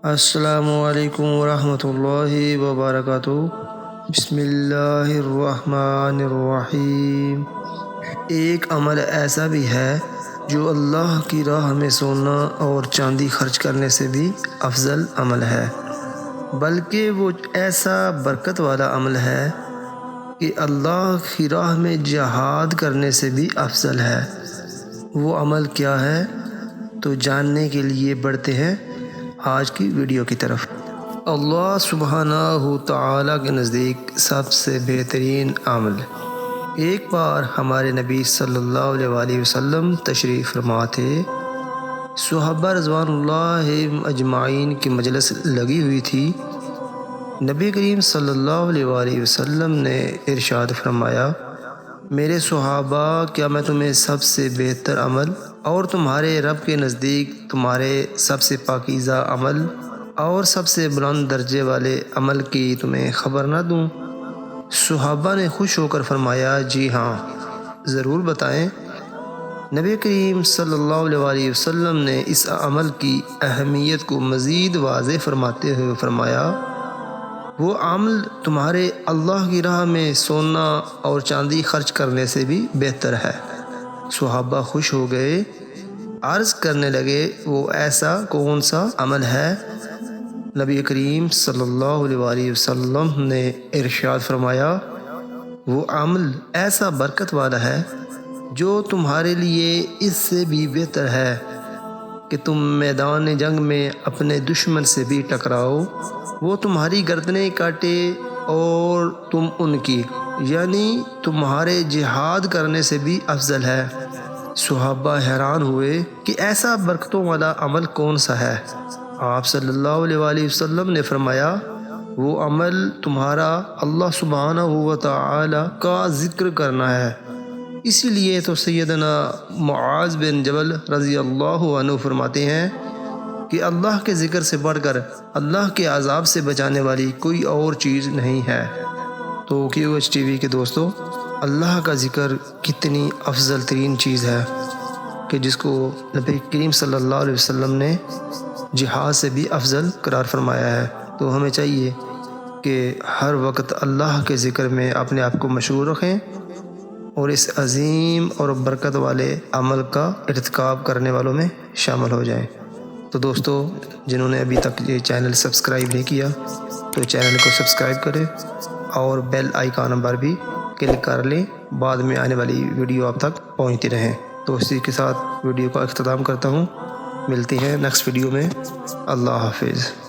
السلام علیکم ورحمۃ اللہ وبرکاتہ۔ بسم اللہ الرحمن الرحیم۔ ایک عمل ایسا بھی ہے جو اللہ کی راہ میں سونا اور چاندی خرچ کرنے سے بھی افضل عمل ہے، بلکہ وہ ایسا برکت والا عمل ہے کہ اللہ کی راہ میں جہاد کرنے سے بھی افضل ہے۔ وہ عمل کیا ہے تو جاننے کے لیے بڑھتے ہیں آج کی ویڈیو کی طرف۔ اللہ سبحانہ تعالیٰ کے نزدیک سب سے بہترین عمل۔ ایک بار ہمارے نبی صلی اللہ علیہ وسلم تشریف فرما تھے۔ صحابہ رضوان اللہ اجمعین کی مجلس لگی ہوئی تھی۔ نبی کریم صلی اللہ علیہ وسلم نے ارشاد فرمایا، میرے صحابہ، کیا میں تمہیں سب سے بہتر عمل اور تمہارے رب کے نزدیک تمہارے سب سے پاکیزہ عمل اور سب سے بلند درجے والے عمل کی تمہیں خبر نہ دوں؟ صحابہ نے خوش ہو کر فرمایا، جی ہاں، ضرور بتائیں۔ نبی کریم صلی اللہ علیہ وسلم نے اس عمل کی اہمیت کو مزید واضح فرماتے ہوئے فرمایا، وہ عمل تمہارے اللہ کی راہ میں سونا اور چاندی خرچ کرنے سے بھی بہتر ہے۔ صحابہ خوش ہو گئے، عرض کرنے لگے، وہ ایسا کون سا عمل ہے؟ نبی کریم صلی اللہ علیہ وسلم نے ارشاد فرمایا، وہ عمل ایسا برکت والا ہے جو تمہارے لیے اس سے بھی بہتر ہے کہ تم میدان جنگ میں اپنے دشمن سے بھی ٹکراؤ، وہ تمہاری گردنیں کاٹے اور تم ان کی، یعنی تمہارے جہاد کرنے سے بھی افضل ہے۔ صحابہ حیران ہوئے کہ ایسا برکتوں والا عمل کون سا ہے؟ آپ صلی اللہ علیہ وسلم نے فرمایا، وہ عمل تمہارا اللہ سبحانہ و تعالی کا ذکر کرنا ہے۔ اسی لیے تو سیدنا معاذ بن جبل رضی اللہ عنہ فرماتے ہیں کہ اللہ کے ذکر سے بڑھ کر اللہ کے عذاب سے بچانے والی کوئی اور چیز نہیں ہے۔ تو QH TV کے دوستو، اللہ کا ذکر کتنی افضل ترین چیز ہے کہ جس کو نبی کریم صلی اللہ علیہ وسلم نے جہاد سے بھی افضل قرار فرمایا ہے۔ تو ہمیں چاہیے کہ ہر وقت اللہ کے ذکر میں اپنے آپ کو مشغول رکھیں اور اس عظیم اور برکت والے عمل کا ارتکاب کرنے والوں میں شامل ہو جائیں۔ تو دوستو، جنہوں نے ابھی تک یہ چینل سبسکرائب نہیں کیا تو چینل کو سبسکرائب کریں اور بیل آئیکن نمبر بھی کلک کر لیں، بعد میں آنے والی ویڈیو آپ تک پہنچتی رہیں۔ تو اسی کے ساتھ ویڈیو کا اختتام کرتا ہوں، ملتے ہیں نیکسٹ ویڈیو میں۔ اللہ حافظ۔